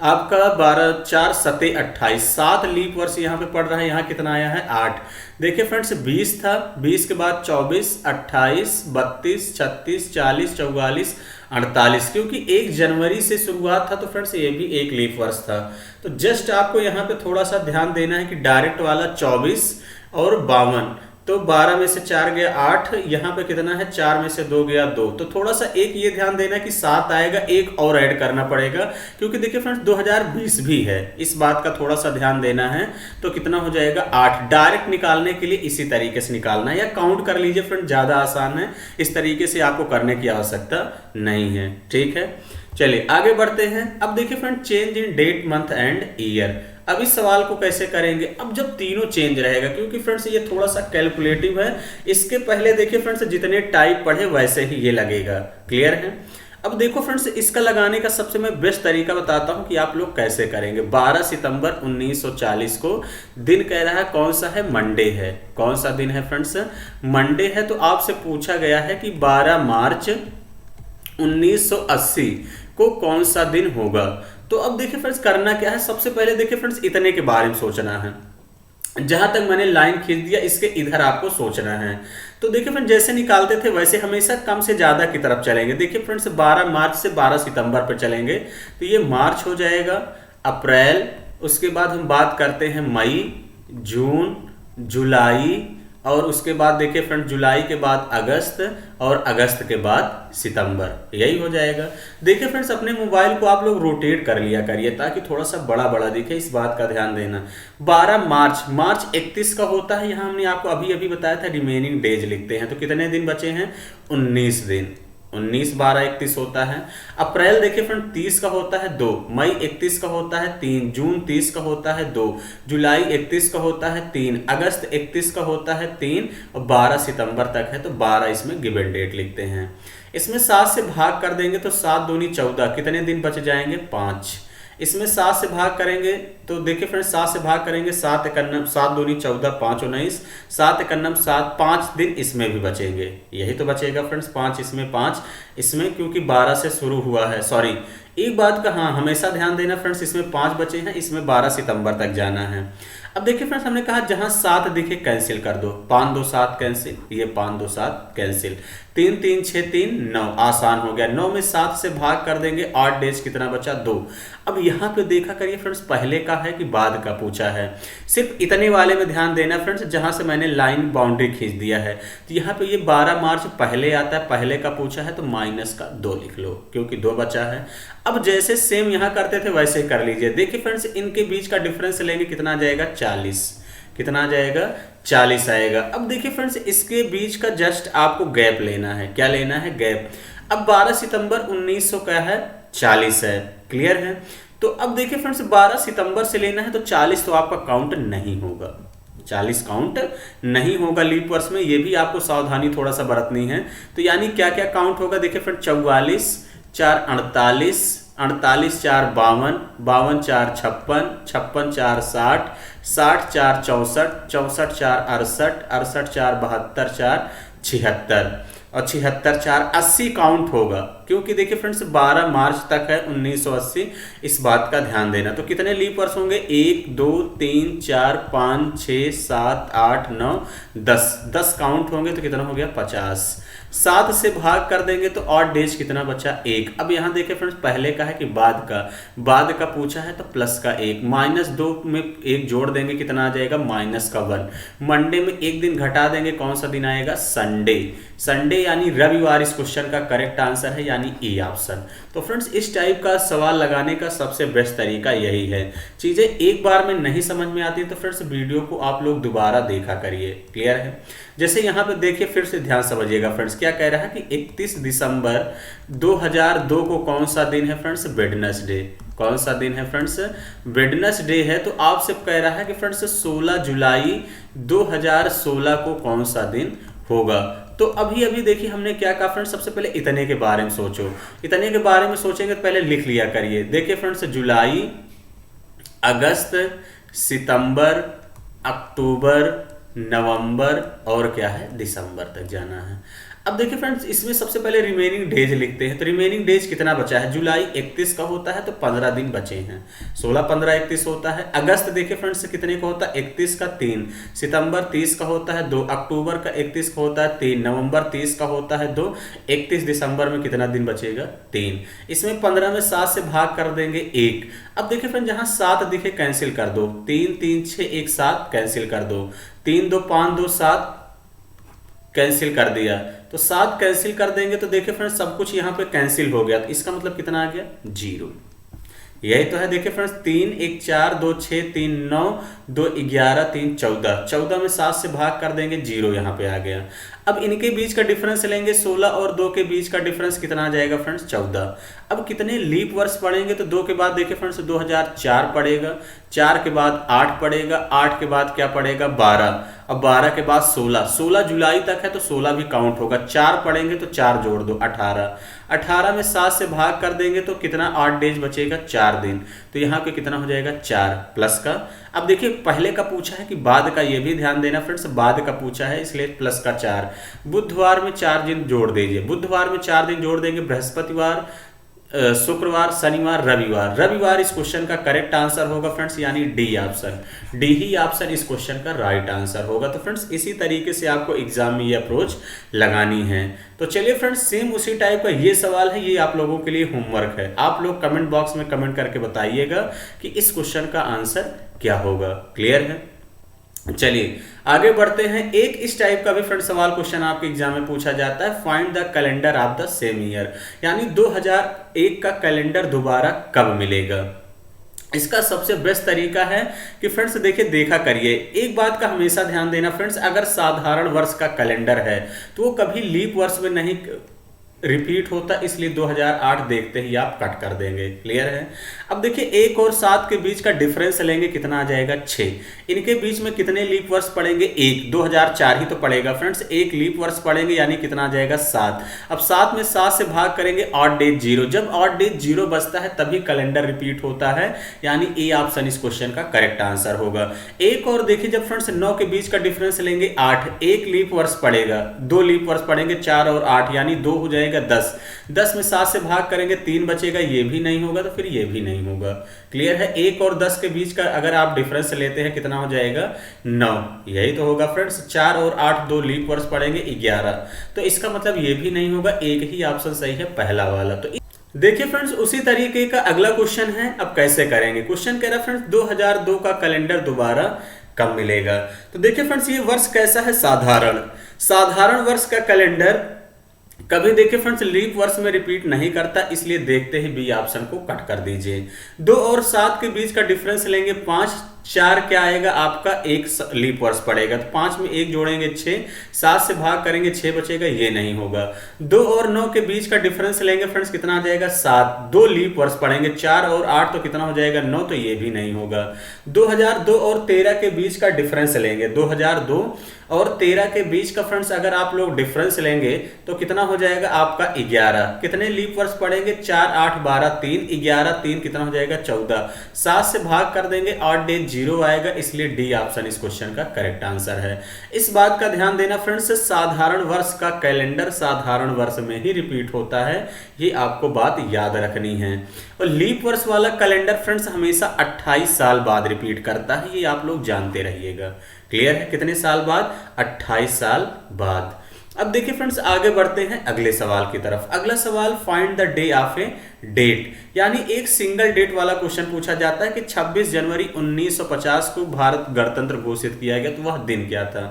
आपका 12 4 7 28, 7 लीप वर्ष यहाँ पे पड़ रहा है, यहाँ कितना आया है 8। देखिए फ्रेंड्स 20 था, 20 के बाद 24, 28, 32, 36, 40, 44, 48, क्योंकि 1 जनवरी से शुरुआत था तो फ्रेंड्स ये भी एक लीप वर्ष था। तो जस्ट आपको यहाँ पे थोड़ा सा ध्यान देना है कि डायरेक्ट वाला 24 और 52, तो 12 में से 4 गया 8, यहाँ पे कितना है 4 में से 2 गया 2, तो थोड़ा सा एक ये ध्यान देना कि 7 आएगा, एक और ऐड करना पड़ेगा क्योंकि देखिए फ्रेंड्स 2020 भी है, इस बात का थोड़ा सा ध्यान देना है। तो कितना हो जाएगा 8, डायरेक्ट निकालने के लिए इसी तरीके से निकालना है या काउंट कर लीजिए फ्रेंड, ज़्यादा आसान है, इस तरीके से आपको करने की आवश्यकता नहीं है, ठीक है। चलिए आगे बढ़ते हैं। अब देखिए friend change in date month and year, अब इस सवाल को कैसे करेंगे, अब जब तीनों चेंज रहेगा, क्योंकि फ्रेंड्स ये थोड़ा सा कैलकुलेटिव है, इसके पहले देखिए फ्रेंड्स जितने टाइप पढ़े वैसे ही ये लगेगा, क्लियर है। अब देखो फ्रेंड्स इसका लगाने का सबसे मैं बेस्ट तरीका बताता हूं कि आप लोग कैसे करेंगे। 12 सितंबर 1940 को दिन कह रहा है कौन सा है, मंडे है, कौन सा दिन है फ्रेंड्स, मंडे है। तो आपसे पूछा गया है कि 12 मार्च 1980 को कौन सा दिन होगा। तो अब देखिए फ्रेंड्स करना क्या है, सबसे पहले देखिए फ्रेंड्स इतने के बारे में सोचना है, जहां तक मैंने लाइन खींच दिया इसके इधर आपको सोचना है। तो देखिए फ्रेंड्स जैसे निकालते थे वैसे हमेशा कम से ज्यादा की तरफ चलेंगे। देखिए फ्रेंड्स 12 मार्च से 12 सितंबर पर चलेंगे तो ये मार्च हो जाएगा, अप्रैल, उसके बाद हम बात करते हैं मई, जून, जुलाई, और उसके बाद देखिए फ्रेंड जुलाई के बाद अगस्त, और अगस्त के बाद सितंबर, यही हो जाएगा। देखिए फ्रेंड्स अपने मोबाइल को आप लोग रोटेट कर लिया करिए ताकि थोड़ा सा बड़ा बड़ा दिखे, इस बात का ध्यान देना। 12 मार्च, मार्च 31 का होता है, यहाँ हमने आपको अभी अभी बताया था रिमेनिंग डेज लिखते हैं, तो कितने दिन बचे हैं 19 दिन, 19 12 31 होता है। अप्रैल देखिए फ्रेंड 30 का होता है 2, मई 31 का होता है 3, जून 30 का होता है 2, जुलाई 31 का होता है 3, अगस्त 31 का होता है 3, और 12 सितंबर तक है तो 12 इसमें गिवन डेट लिखते हैं। इसमें 7 से भाग कर देंगे तो 7 दूनी 14, कितने दिन बच जाएंगे 5। इसमें 7 से भाग करेंगे तो देखिए फ्रेंड्स 7 से भाग करेंगे, 7 एकन्नम 7 दूनी 14, 5 19, 7 एकन्नम 7, 5 दिन इसमें भी बचेंगे, यही तो बचेगा फ्रेंड्स 5 इसमें, 5 इसमें, क्योंकि 12 से शुरू हुआ है। सॉरी एक बात का हाँ हमेशा ध्यान देना फ्रेंड्स, इसमें 5 बचे हैं, इसमें 12 सितंबर तक जाना है। अब देखिए फ्रेंड्स हमने कहा जहां 7 दिखे कैंसिल कर दो, 5 2 7 कैंसिल, ये 5 2 7 कैंसिल, 3 3 6 3 9, आसान हो गया। 9 में 7 से भाग कर देंगे, 8 डेज कितना बचा 2। अब यहाँ पे देखा करिए फ्रेंड्स पहले का है कि बाद का पूछा है, सिर्फ इतने वाले में ध्यान देना फ्रेंड्स जहां से मैंने लाइन बाउंड्री खींच दिया है। तो यहाँ पे ये 12 मार्च पहले आता है, पहले का पूछा है तो माइनस का 2 लिख लो क्योंकि 2 बचा है। अब जैसे सेम यहाँ करते थे वैसे ही कर लीजिए। देखिए फ्रेंड्स इनके बीच का डिफरेंस लेंगे, कितना आ जाएगा 40, कितना आ जाएगा 40 आएगा। अब देखिए फ्रेंड्स इसके बीच का जस्ट आपको गैप लेना है, क्या लेना है गैप। अब 12 सितंबर 1900 का है 40 है, क्लियर है। तो अब देखिए फ्रेंड्स 12 सितंबर से लेना है तो 40 तो आपका काउंट नहीं होगा, 40 काउंट नहीं होगा लीप वर्ष में, ये भी आपको सावधानी थोड़ा सा बरतनी है। तो यानी क्या क्या काउंट होगा, देखिए फ्रेंड 44, 4 48, 48 4 52, 52 4 56, 56 4 60, 60 4 64, 64 4 68, 68 4 72, 4 76 और 76 4 80 काउंट होगा। क्योंकि देखिए फ्रेंड्स 12 मार्च तक है 1980, इस बात का ध्यान देना। तो कितने लीप वर्ष होंगे, 1 2 3 4 5 6 7 8 9 10, 10 काउंट होंगे। तो कितना हो गया 50। 7 से भाग कर देंगे तो ऑड डेज कितना बचा, 1। अब यहाँ देखिए फ्रेंड्स पहले का है कि बाद का पूछा है तो प्लस का 1, -2 में 1 जोड़ देंगे कितना आ जाएगा, -1। मंडे में एक दिन घटा देंगे, कौन सा दिन आएगा, संडे यानी रविवार इस क्वेश्चन का करेक्ट आंसर है, यानी ए ऑप्शन। तो फ्रेंड्स इस टाइप का सवाल लगाने का सबसे बेस्ट तरीका यही है। चीजें एक बार में नहीं समझ में आती तो फ्रेंड्स वीडियो को आप लोग दोबारा देखा करिए। क्लियर है। जैसे यहाँ पे देखिए, फिर से ध्यान समझिएगा फ्रेंड्स, क्या कह रहा है कि 31 दिसंबर 2002 को कौन सा दिन है फ्रेंड्स, वेडनेसडे। कौन सा दिन है फ्रेंड्स, वेडनेसडे है। तो आपसे कह रहा है कि फ्रेंड्स 16 जुलाई 2016 को कौन सा दिन होगा। तो अभी देखिए हमने क्या कहा फ्रेंड्स, सबसे पहले इतने के बारे में सोचो। इतने के बारे में सोचेंगे तो पहले लिख लिया करिए। देखिए फ्रेंड्स जुलाई, अगस्त, सितंबर, अक्टूबर, नवंबर और क्या है, दिसंबर तक जाना है। अब देखिए फ्रेंड्स इसमें सबसे पहले रिमेनिंग डेज लिखते हैं। तो रिमेनिंग डेज कितना बचा है, जुलाई 31 का होता है तो 15 दिन बचे हैं, 16 15 31 होता है। अगस्त देखिए फ्रेंड्स कितने का होता है, 31 का 3, सितंबर 30 का होता है 2, अक्टूबर का 31 का होता है 3, नवंबर 30 का होता है 2, 31 दिसंबर में कितना दिन बचेगा, 3। इसमें 15 में 7 से भाग कर देंगे 1। अब देखिए फ्रेंड जहां 7 दिखे कैंसिल कर दो, 3 3 6 1 7 कैंसिल कर दो, 3 2 5 2 7 कैंसिल कर दिया। तो 7 कैंसिल कर देंगे तो देखिए फ्रेंड्स सब कुछ यहाँ पे कैंसिल हो गया। तो इसका मतलब कितना आ गया, 0। यही तो है। देखिए फ्रेंड्स 3 1 4 2 6 3 9 2 11 3 14, 14 में 7 से भाग कर देंगे 0 यहाँ पे आ गया। अब इनके बीच का डिफरेंस लेंगे, 16 और 2 के बीच का डिफरेंस कितना आ जाएगा फ्रेंड्स, 14। अब कितने लीप वर्ष पढ़ेंगे तो 2 के बाद देखिए फ्रेंड्स 2004 पड़ेगा, 4 के बाद 8 पड़ेगा, 8 के बाद क्या पड़ेगा, 12। अब 12 के बाद 16, 16 जुलाई तक है तो 16 भी काउंट होगा। 4 पढ़ेंगे तो 4 जोड़ दो, 18, 18 में 7 से भाग कर देंगे तो कितना 8 डेज बचेगा, 4 दिन। तो यहाँ पे कितना हो जाएगा, 4 प्लस का। अब देखिए पहले का पूछा है कि बाद का, ये भी ध्यान देना फ्रेंड्स, बाद का पूछा है इसलिए प्लस का 4। बुधवार में 4 दिन जोड़ दीजिए, बुधवार में 4 दिन जोड़ देंगे, बृहस्पतिवार, शुक्रवार, शनिवार, रविवार। रविवार इस क्वेश्चन का करेक्ट आंसर होगा फ्रेंड्स, यानी डी ऑप्शन। डी ही ऑप्शन इस क्वेश्चन का राइट आंसर होगा। तो फ्रेंड्स इसी तरीके से आपको एग्जाम में ये अप्रोच लगानी है। तो चलिए फ्रेंड्स सेम उसी टाइप का ये सवाल है, ये आप लोगों के लिए होमवर्क है। आप लोग कमेंट बॉक्स में कमेंट करके बताइएगा कि इस क्वेश्चन का आंसर क्या होगा। क्लियर है। चलिए आगे बढ़ते हैं। एक इस टाइप का भी फ्रेंड सवाल क्वेश्चन आपके एग्जाम में पूछा जाता है, find the calendar of the same year, यानी 2001 का कैलेंडर दोबारा कब मिलेगा। इसका सबसे बेस्ट तरीका है कि फ्रेंड्स देखिए देखा करिए, एक बात का हमेशा ध्यान देना फ्रेंड्स, अगर साधारण वर्ष का कैलेंडर है तो वो कभी लीप वर्ष में नहीं रिपीट होता, इसलिए 2008 देखते ही आप कट कर देंगे। क्लियर है। अब देखिए 1 और 7 के बीच का डिफरेंस लेंगे, कितना आ जाएगा, 6। इनके बीच में कितने लीप वर्ष पड़ेंगे, 1, 2004 ही तो पड़ेगा फ्रेंड्स, 1 लीप वर्ष पड़ेंगे यानी कितना आ जाएगा, 7। अब 7 में 7 से भाग करेंगे, ऑड डेज 0। जब ऑड डेज 0 बचता है तभी कैलेंडर रिपीट होता है, यानी ए ऑप्शन इस क्वेश्चन का करेक्ट आंसर होगा। एक और देखिए, जब फ्रेंड्स 9 के बीच का डिफरेंस लेंगे 8, 1 लीप वर्ष पड़ेगा, 2 लीप वर्ष पड़ेंगे, 4 और 8 यानी 2 हो जाएगा 10। 10 में 7 से भाग करेंगे 3 बचेगा, ये भी नहीं होगा तो फिर ये भी नहीं होगा। क्लियर है। 1 और 10 के बीच का अगर आप डिफरेंस लेते हैं कितना हो जाएगा, 9। यही तो होगा फ्रेंड्स। 4 और 8 2 लीप वर्ष पड़ेंगे, 11। तो इसका मतलब ये भी नहीं होगा, एक ही ऑप्शन सही है, पहला वाला। तो देखिए फ्रेंड्स उसी तरीके का अगला क्वेश्चन है। अब कैसे करेंगे, क्वेश्चन कह रहा है फ्रेंड्स 2002 का कैलेंडर दोबारा कब मिलेगा। तो देखिए फ्रेंड्स ये वर्ष कैसा है, साधारण वर्ष का कैलेंडर कभी देखिए फ्रेंड्स लीप वर्ष में रिपीट नहीं करता, इसलिए देखते ही बी ऑप्शन को कट कर दीजिए। 2 और 7 के बीच का डिफरेंस लेंगे 5, 4 क्या आएगा आपका, एक लीप वर्ष पड़ेगा, तो 5 में 1 जोड़ेंगे 6, 7 से भाग करेंगे 6 बचेगा, ये नहीं होगा। 2 और 9 के बीच का डिफरेंस लेंगे फ्रेंड्स, कितना आ जाएगा 7, 2 लीप वर्ष पड़ेंगे, 4 और 8 तो कितना हो जाएगा 9, तो ये भी नहीं होगा। 2002 और 13 के बीच का डिफरेंस लेंगे, 2002 और 13 के बीच का फ्रेंड्स अगर आप लोग डिफरेंस लेंगे तो कितना हो जाएगा आपका 11, कितने लीप वर्ष पड़ेंगे 4 8 12 3, 11 3 कितना हो जाएगा 14, 7 से भाग कर देंगे, 8 डेज 0 आएगा, इसलिए डी ऑप्शन इस क्वेश्चन का करेक्ट आंसर है। इस बात का ध्यान देना फ्रेंड्स, साधारण वर्ष का कैलेंडर साधारण वर्ष में ही रिपीट होता है, ये आपको बात याद रखनी है। और लीप वर्ष वाला कैलेंडर फ्रेंड्स हमेशा 28 साल बाद रिपीट करता है, ये आप लोग जानते रहिएगा। क्लियर है, कितने साल बाद, 28 साल बाद। अब देखिए फ्रेंड्स आगे बढ़ते हैं अगले सवाल की तरफ। अगला सवाल, find the day of a date, यानी एक सिंगल डेट वाला क्वेश्चन पूछा जाता है कि 26 जनवरी 1950 को भारत गणतंत्र घोषित किया गया, तो वह दिन क्या था।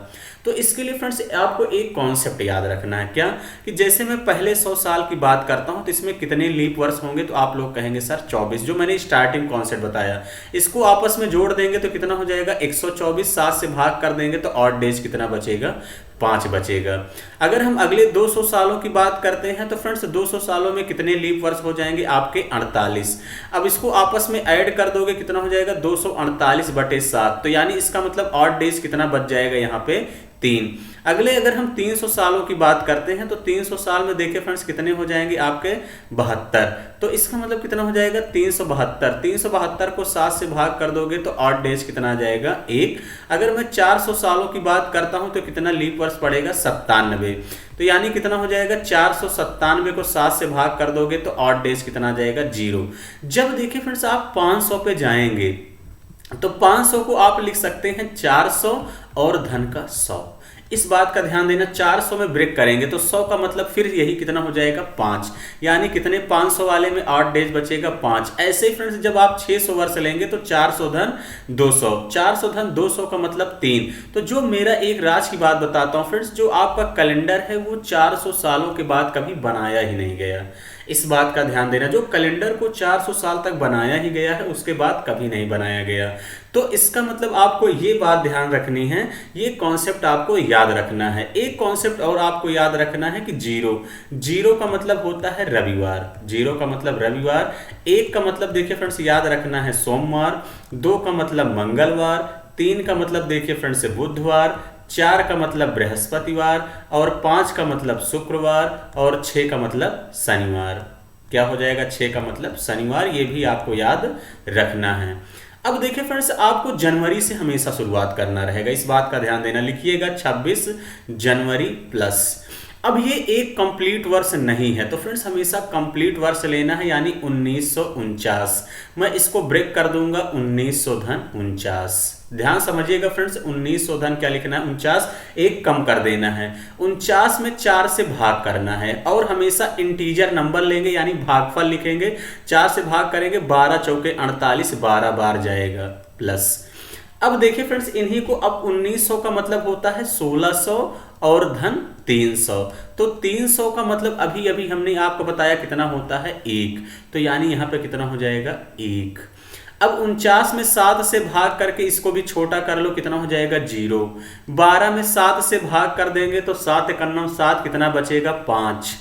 तो इसके लिए फ्रेंड्स आपको एक कॉन्सेप्ट याद रखना है, क्या कि जैसे मैं पहले 100 साल की बात करता हूं तो इसमें कितने लीप वर्ष होंगे, तो आप लोग कहेंगे सर 24, जो मैंने स्टार्टिंग कॉन्सेप्ट बताया, इसको आपस में जोड़ देंगे तो कितना हो जाएगा 124, 7 से भाग कर देंगे तो ऑड डेज कितना बचेगा, 5 बचेगा। अगर हम अगले 200 सालों की बात करते हैं तो फ्रेंड्स 200 सालों में कितने लीप वर्ष हो जाएंगे आपके 48। अब इसको आपस में ऐड कर दोगे कितना हो जाएगा 248/7, तो यानी इसका मतलब ऑड डेज कितना बच जाएगा यहाँ पे 3। अगले अगर हम 300 सालों की बात करते हैं तो 300 साल में देखिए फ्रेंड्स कितने हो जाएंगे आपके 72, तो इसका मतलब कितना हो जाएगा 372। 372 को 7 से भाग कर दोगे तो ऑड डेज कितना आ जाएगा 1। अगर मैं 400 सालों की बात करता हूं तो कितना लीप वर्ष पड़ेगा 97, तो यानी कितना हो जाएगा 497 को 7 से भाग कर दोगे तो ऑड डेज कितना आ जाएगा 0। जब देखिए फ्रेंड्स आप 500 पे जाएंगे तो 500 को आप लिख सकते हैं 400 और धन का 100। इस बात का ध्यान देना, 400 में ब्रेक करेंगे तो 100 का मतलब फिर यही कितना हो जाएगा 5, यानी कितने 500 वाले में 8 डेज बचेगा 5। ऐसे ही फ्रेंड्स जब आप 600 वर्ष लेंगे तो 400 धन 200, 400 धन 200 का मतलब 3। तो जो मेरा एक राज की बात बताता हूं फ्रेंड्स, जो आपका कैलेंडर है वो 400 सालों के बाद कभी बनाया ही नहीं गया। इस बात का ध्यान देना, जो कैलेंडर को 400 साल तक बनाया ही गया है उसके बाद कभी नहीं बनाया गया। तो इसका मतलब आपको ये बात ध्यान रखनी है, ये कॉन्सेप्ट आपको याद रखना है। एक कॉन्सेप्ट और आपको याद रखना है कि जीरो का मतलब होता है रविवार, 0 का मतलब रविवार, 1 का मतलब देखिए फ्रेंड्स याद रखना है सोमवार, 2 का मतलब मंगलवार, 3 का मतलब देखिए फ्रेंड्स बुधवार, 4 का मतलब बृहस्पतिवार, और 5 का मतलब शुक्रवार, और 6 का मतलब शनिवार। क्या हो जाएगा 6 का मतलब शनिवार, ये भी आपको याद रखना है। अब देखिए फ्रेंड्स आपको जनवरी से हमेशा शुरुआत करना रहेगा, इस बात का ध्यान देना, लिखिएगा 26 जनवरी प्लस। अब ये एक कंप्लीट वर्ष नहीं है तो फ्रेंड्स हमेशा कंप्लीट वर्ष लेना है, यानी 1949। मैं इसको ब्रेक कर दूंगा 1900 धन 49। ध्यान समझिएगा फ्रेंड्स, 1900 धन क्या लिखना है 49, एक कम कर देना है, 49 में 4 से भाग करना है, और हमेशा इंटीजर नंबर लेंगे यानी भागफल लिखेंगे, 4 से भाग करेंगे, 12 चौके 48, 12 बार जाएगा प्लस। अब देखिए फ्रेंड्स इन्हीं को, अब 1900 का मतलब होता है 1600 और धन 300, तो 300 का मतलब अभी अभी हमने आपको बताया कितना होता है 1, तो यानी यहाँ पे कितना हो जाएगा 1। अब 49 में 7 से भाग करके इसको भी छोटा कर लो, कितना हो जाएगा 0। 12 में 7 से भाग कर देंगे तो 7 एकन्नम 7, कितना बचेगा 5,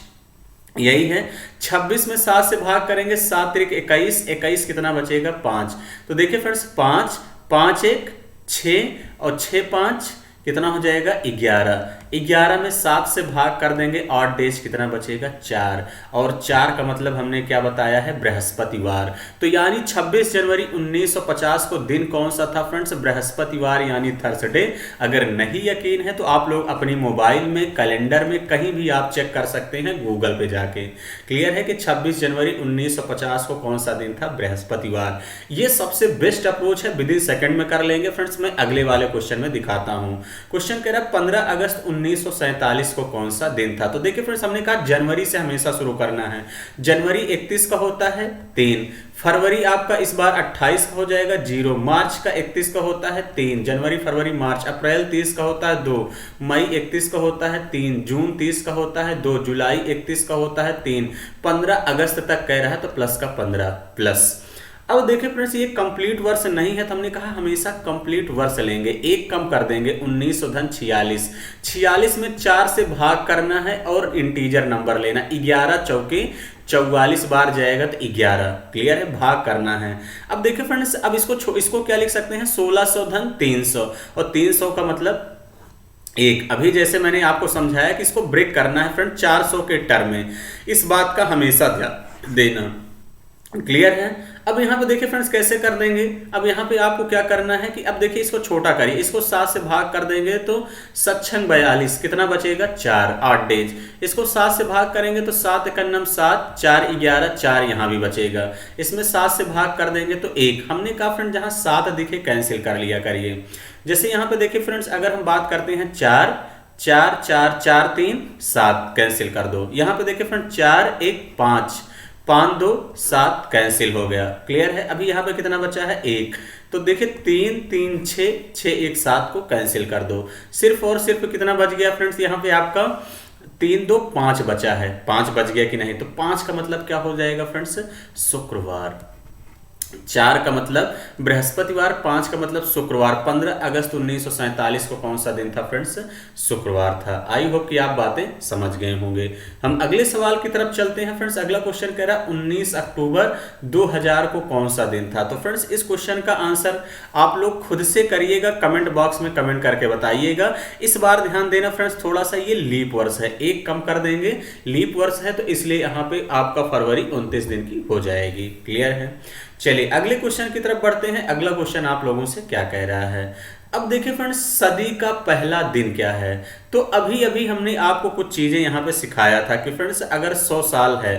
यही है। 26 में 7 से भाग करेंगे, 7 त्रिक 21, 21 कितना बचेगा 5। तो देखिए फ्रेंड्स 5 5 1 6 और 6 5 कितना हो जाएगा 11। 11 में 7 से भाग कर देंगे, ऑड डेज कितना बचेगा 4, और 4 का मतलब हमने क्या बताया है बृहस्पतिवार। तो यानी 26 जनवरी 1950 को दिन कौन सा था फ्रेंड्स, बृहस्पतिवार यानी थर्सडे। अगर नहीं यकीन है तो आप लोग अपनी मोबाइल में कैलेंडर में कहीं भी आप चेक कर सकते हैं गूगल पे जाके। क्लियर है कि 26 जनवरी 1950 को कौन सा दिन था, बृहस्पतिवार। ये सबसे बेस्ट अप्रोच है, विद इन सेकंड में कर लेंगे फ्रेंड्स। मैं अगले वाले क्वेश्चन में दिखाता हूं। क्वेश्चन कह रहा है 15 अगस्त 1947 को कौन सा दिन था। तो देखिए फ्रेंड्स हमने कहा जनवरी से हमेशा शुरू करना है। जनवरी 31 का होता है 3, फरवरी आपका इस बार 28 का हो जाएगा 0, मार्च का 31 का होता है 3, जनवरी फरवरी मार्च, अप्रैल 30 का होता है 2, मई 31 का होता है 3, जून 30 का होता है 2, जुलाई 31 का होता है 3, 15 अगस्त तक कह रहा है तो प्लस का 15 प्लस। अब देखिए फ्रेंड्स, ये कंप्लीट वर्ष नहीं है तो हमने कहा हमेशा कंप्लीट वर्ष लेंगे, एक कम कर देंगे, 19 धन 46, 46 में 4 से भाग करना है और इंटीजर नंबर लेना, 11 चौके 44 बार जाएगा तो 11, क्लियर है, भाग करना है। अब देखिए फ्रेंड्स, अब इसको क्या लिख सकते हैं, 1600 धन 300, और 300 का मतलब एक। अभी जैसे मैंने आपको समझाया कि इसको ब्रेक करना है फ्रेंड 400 के टर्म में, इस बात का हमेशा ध्यान देना, क्लियर है। अब यहाँ पे देखिए फ्रेंड्स कैसे कर देंगे, अब यहाँ पे आपको क्या करना है कि अब देखिए इसको छोटा करिए, इसको 7 से भाग कर देंगे तो 7 42, कितना बचेगा 4, 8 डेज। इसको 7 से भाग करेंगे तो 7 एकन्नम 7, 4 11, 4 यहाँ भी बचेगा। इसमें 7 से भाग कर देंगे तो 1। हमने कहा फ्रेंड जहाँ 7 दिखे कैंसिल कर लिया करिए। जैसे यहाँ पे देखिए फ्रेंड्स, अगर हम बात करते हैं 4 4 4 4 3 7, कैंसिल कर दो। यहाँ पे देखिए फ्रेंड 4 1 5, 5 2 7, कैंसिल हो गया, क्लियर है। अभी यहाँ पे कितना बचा है 1, तो देखिए 3 3 6 6 1 7 को कैंसिल कर दो। सिर्फ और सिर्फ कितना बच गया फ्रेंड्स, यहाँ पे आपका 3 2 5 बचा है, 5 बच गया कि नहीं, तो 5 का मतलब क्या हो जाएगा फ्रेंड्स, शुक्रवार। 4 का मतलब बृहस्पतिवार, 5 का मतलब शुक्रवार। 15 अगस्त 1947 को कौन सा दिन था फ्रेंड्स, शुक्रवार था। आई होप कि आप बातें समझ गए होंगे। हम अगले सवाल की तरफ चलते हैं फ्रेंड्स। अगला क्वेश्चन कह रहा है 19 अक्टूबर 2000 को कौन सा दिन था। तो फ्रेंड्स इस क्वेश्चन का आंसर आप लोग खुद से करिएगा, कमेंट बॉक्स में कमेंट करके बताइएगा। इस बार ध्यान देना फ्रेंड्स, थोड़ा सा ये लीप वर्ष है, एक कम कर देंगे, लीप वर्ष है तो इसलिए यहाँ पे आपका फरवरी 29 दिन की हो जाएगी, क्लियर है। चलिए अगले क्वेश्चन की तरफ बढ़ते हैं। अगला क्वेश्चन आप लोगों से क्या कह रहा है। अब देखिए फ्रेंड्स, सदी का पहला दिन क्या है। तो अभी अभी हमने आपको कुछ चीजें यहाँ पे सिखाया था कि फ्रेंड्स अगर 100 साल है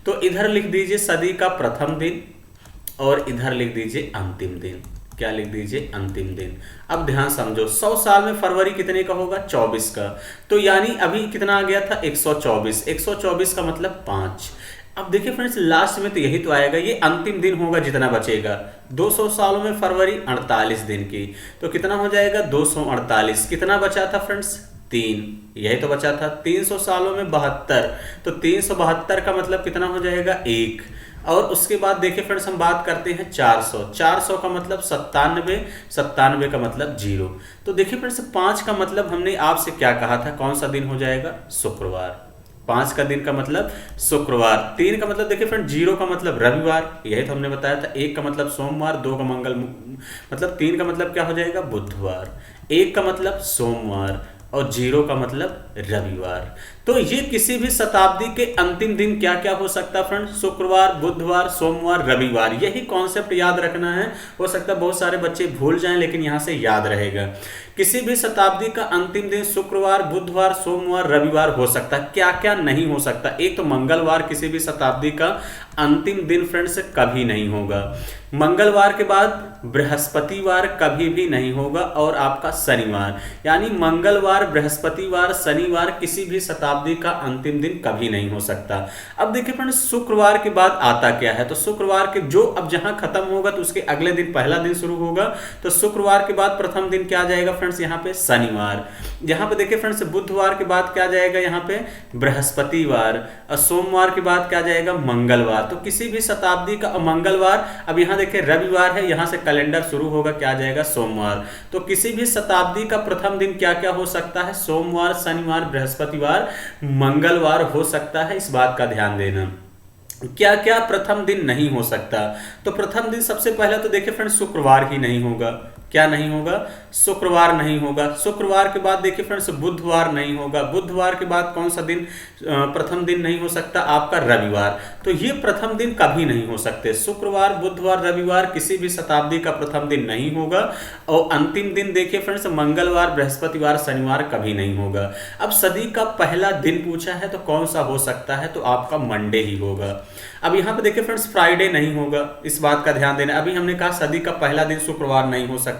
तो इधर लिख दीजिए सदी का प्रथम दिन और इधर लिख दीजिए अंतिम दिन। क्या लिख दीजिए, अंतिम दिन। अब ध्यान समझो, 100 साल में फरवरी कितने का होगा, 24 का। तो यानी अभी कितना आ गया था, 124। 124 का मतलब 5। अब देखिए फ्रेंड्स, लास्ट में तो यही तो आएगा, ये अंतिम दिन होगा जितना बचेगा। 200 सालों में फरवरी 48 दिन की, तो कितना हो जाएगा 248। कितना बचा था फ्रेंड्स, 3, यही तो बचा था। 300 सालों में 72, तो 372 का मतलब कितना हो जाएगा 1। और उसके बाद देखिए फ्रेंड्स, हम बात करते हैं 400। 400 का मतलब 97, 97 का मतलब 0। तो देखिए फ्रेंड्स, 5 का मतलब हमने आपसे क्या कहा था, कौन सा दिन हो जाएगा, शुक्रवार। 5 का दिन का मतलब शुक्रवार। 3 का मतलब देखिए फ्रेंड, 0 का मतलब रविवार, यही तो हमने बताया था। 1 का मतलब सोमवार, 2 का मंगल, मतलब 3 का मतलब क्या हो जाएगा, बुधवार। 1 का मतलब सोमवार और 0 का मतलब रविवार। तो ये किसी भी शताब्दी के अंतिम दिन क्या क्या हो सकता है फ्रेंड, शुक्रवार, बुधवार, सोमवार, रविवार। यही कॉन्सेप्ट याद रखना है। हो सकता है बहुत सारे बच्चे भूल जाएं, लेकिन यहाँ से याद रहेगा। किसी भी शताब्दी का अंतिम दिन शुक्रवार, बुधवार, सोमवार, रविवार हो सकता है। क्या क्या नहीं हो सकता, एक तो मंगलवार किसी भी शताब्दी का अंतिम दिन फ्रेंड्स कभी नहीं होगा। मंगलवार के बाद बृहस्पतिवार कभी भी नहीं होगा, और आपका शनिवार, यानी मंगलवार, बृहस्पतिवार, शनिवार किसी भी शताब्दी का अंतिम दिन कभी नहीं हो सकता। अब देखिए फ्रेंड्स, शुक्रवार के बाद आता क्या है, तो शुक्रवार के जो अब जहां खत्म होगा तो उसके अगले दिन पहला दिन शुरू होगा। तो शुक्रवार के बाद प्रथम दिन क्या आ जाएगा फ्रेंड्स, यहाँ पे शनिवार। यहाँ पे देखिए फ्रेंड्स, बुधवार के बाद क्या जाएगा, यहाँ पे बृहस्पतिवार, और सोमवार के बाद क्या जाएगा, मंगलवार। तो किसी भी शताब्दी का मंगलवार, अब यहाँ देखिए रविवार है, यहाँ से कैलेंडर शुरू होगा, क्या जाएगा, सोमवार। तो किसी भी शताब्दी का प्रथम दिन क्या क्या हो सकता है, सोमवार, शनिवार, बृहस्पतिवार, मंगलवार हो सकता है। इस बात का ध्यान देना। क्या क्या प्रथम दिन नहीं हो सकता, तो प्रथम दिन सबसे पहले तो देखिए फ्रेंड्स, शुक्रवार ही नहीं होगा। क्या नहीं होगा, शुक्रवार नहीं होगा। शुक्रवार के बाद देखिए फ्रेंड्स, बुधवार नहीं होगा। बुधवार के बाद कौन सा दिन प्रथम दिन नहीं हो सकता, आपका रविवार। तो ये प्रथम दिन कभी नहीं हो सकते। शुक्रवार, बुधवार, रविवार किसी भी शताब्दी का प्रथम दिन नहीं होगा। और अंतिम दिन देखिए फ्रेंड्स, मंगलवार, बृहस्पतिवार, शनिवार कभी नहीं होगा। अब सदी का पहला दिन पूछा है तो कौन सा हो सकता है, तो आपका मंडे ही होगा। अब यहाँ पे देखिए फ्रेंड्स, फ्राइडे नहीं होगा, इस बात का ध्यान देना। अभी हमने कहा सदी का पहला दिन शुक्रवार नहीं हो सकता,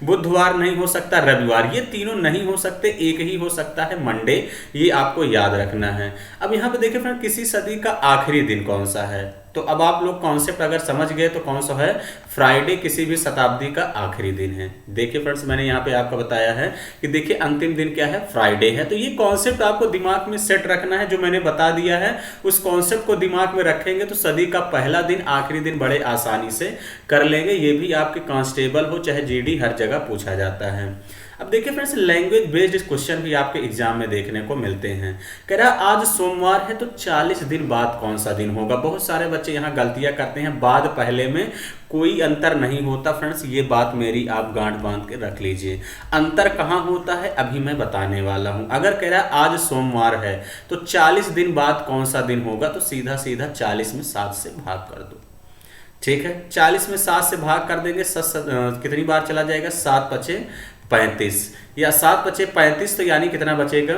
बुधवार नहीं हो सकता, रविवार, ये तीनों नहीं हो सकते, एक ही हो सकता है, मंडे। ये आपको याद रखना है। अब यहाँ पे देखिए फ्रेंड, किसी सदी का आखिरी दिन कौन सा है, तो अब आप लोग कॉन्सेप्ट अगर समझ गए तो कौन सा है, फ्राइडे किसी भी शताब्दी का आखिरी दिन है। देखिए फ्रेंड्स, मैंने यहाँ पे आपको बताया है कि देखिए अंतिम दिन क्या है, फ्राइडे है। तो ये कॉन्सेप्ट आपको दिमाग में सेट रखना है, जो मैंने बता दिया है उस कॉन्सेप्ट को दिमाग में रखेंगे तो सदी का पहला दिन आखिरी दिन बड़े आसानी से कर लेंगे। ये भी आपके कांस्टेबल हो चाहे जीडी, हर जगह पूछा जाता है। अब देखिए फ्रेंड्स, लैंग्वेज बेस्ड क्वेश्चन भी आपके एग्जाम में देखने को मिलते हैं। कह रहा आज सोमवार है तो 40 दिन बाद कौन सा दिन होगा। बहुत सारे बच्चे यहाँ गलतियां करते हैं, बाद पहले में कोई अंतर नहीं होता फ्रेंड्स, ये बात मेरी आप गांठ बांध के रख लीजिए। अंतर कहाँ होता है अभी मैं बताने वाला हूं। अगर कह रहा आज सोमवार है तो 40 दिन बाद कौन सा दिन होगा, तो सीधा सीधा 40 में 7 से भाग कर दो। ठीक है, 40 में 7 से भाग कर देंगे, कितनी बार चला जाएगा, 7 पचे 35 या 7 बचे 35, तो यानी कितना बचेगा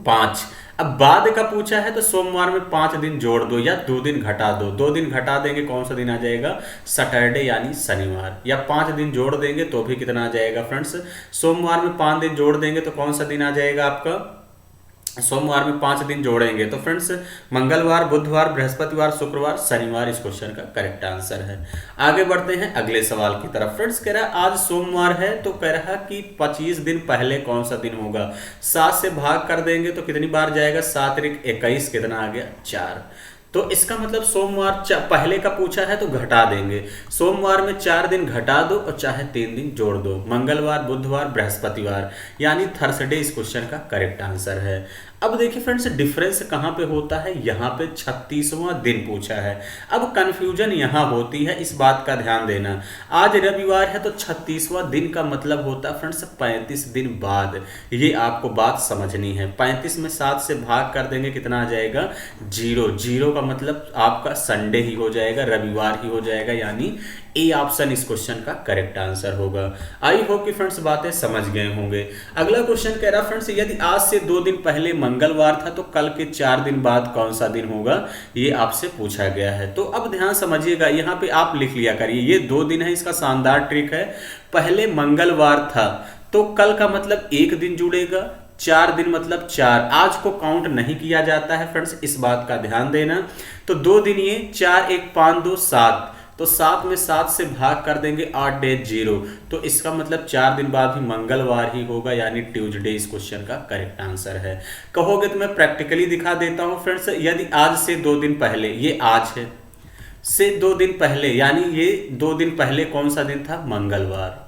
5। अब बाद का पूछा है तो सोमवार में 5 दिन जोड़ दो या 2 दिन घटा दो। 2 दिन घटा देंगे कौन सा दिन आ जाएगा, सैटरडे यानी शनिवार। या 5 दिन जोड़ देंगे तो भी कितना आ जाएगा फ्रेंड्स, सोमवार में 5 दिन जोड़ देंगे तो कौन सा दिन आ जाएगा आपका, सोमवार में 5 दिन जोड़ेंगे तो फ्रेंड्स मंगलवार, बुधवार, बृहस्पतिवार, शुक्रवार, शनिवार इस क्वेश्चन का करेक्ट आंसर है। आगे बढ़ते हैं अगले सवाल की तरफ। फ्रेंड्स कह रहा है आज सोमवार है तो कह रहा कि 25 दिन पहले कौन सा दिन होगा। 7 से भाग कर देंगे तो कितनी बार जाएगा, 7 × 21 कितना आ गया 4। तो इसका मतलब सोमवार पहले का पूछा है तो घटा देंगे, सोमवार में 4 दिन घटा दो और चाहे 3 दिन जोड़ दो, मंगलवार, बुधवार, बृहस्पतिवार यानी थर्सडे इस क्वेश्चन का करेक्ट आंसर है। अब देखिए फ्रेंड्स, डिफरेंस कहाँ पे होता है, यहाँ पे 36वां दिन पूछा है। अब कंफ्यूजन यहाँ होती है, इस बात का ध्यान देना। आज रविवार है तो 36वां दिन का मतलब होता है फ्रेंड्स 35 दिन बाद। ये आपको बात समझनी है। 35 में 7 से भाग कर देंगे कितना आ जाएगा, 0। 0 का मतलब आपका संडे ही हो जाएगा, रविवार ही हो जाएगा, यानी ए ऑप्शन इस क्वेश्चन का करेक्ट आंसर होगा। आई होप कि फ्रेंड्स बातें समझ गए होंगे। अगला क्वेश्चन कह रहा फ्रेंड्स, यदि आज से 2 दिन पहले मंगलवार था तो कल के 4 दिन बाद कौन सा दिन होगा, ये आपसे पूछा गया है। तो अब ध्यान समझिएगा, यहाँ पे आप लिख लिया करिए, ये 2 दिन है, इसका शानदार ट्रिक है। पहले मंगलवार था तो कल का मतलब 1 दिन जुड़ेगा, 4 दिन मतलब 4। आज को काउंट नहीं किया जाता है फ्रेंड्स, इस बात का ध्यान देना। तो 2 दिन ये 4 1 5 2 7, तो 7 में 7 से भाग कर देंगे 8 डेज 0, तो इसका मतलब 4 दिन बाद भी मंगलवार ही होगा, यानी ट्यूसडे इस क्वेश्चन का करेक्ट आंसर है। कहोगे तो मैं प्रैक्टिकली दिखा देता हूं फ्रेंड्स। यदि आज से 2 दिन पहले, ये आज है, से 2 दिन पहले यानी ये 2 दिन पहले कौन सा दिन था, मंगलवार,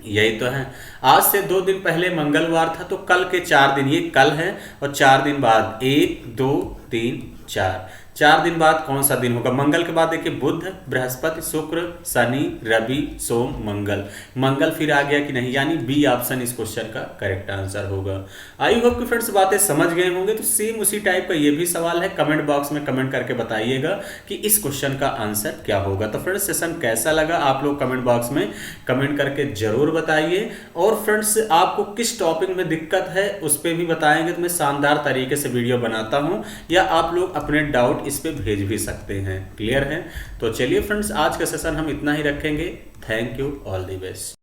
यही तो है। आज से 2 दिन पहले मंगलवार था तो कल के 4 दिन, ये कल है, और 4 दिन बाद 1 2 3 4, 4 दिन बाद कौन सा दिन होगा। मंगल के बाद देखिए बुध, बृहस्पति, शुक्र, शनि, रवि, सोम, मंगल। मंगल फिर आ गया कि नहीं, यानी बी ऑप्शन इस क्वेश्चन का करेक्ट आंसर होगा। आई होप कि फ्रेंड्स बातें समझ गए होंगे। तो सेम उसी टाइप का ये भी सवाल है, कमेंट बॉक्स में कमेंट करके बताइएगा कि इस क्वेश्चन का आंसर क्या होगा। तो फ्रेंड्स सेशन कैसा लगा आप लोग कमेंट बॉक्स में कमेंट करके जरूर बताइए। और फ्रेंड्स आपको किस टॉपिक में दिक्कत है उस पर भी बताएंगे तो मैं शानदार तरीके से वीडियो बनाता हूँ, या आप लोग अपने डाउट इस पे भेज भी सकते हैं। क्लियर है? तो चलिए फ्रेंड्स, आज का सेशन हम इतना ही रखेंगे। Thank you, all the best.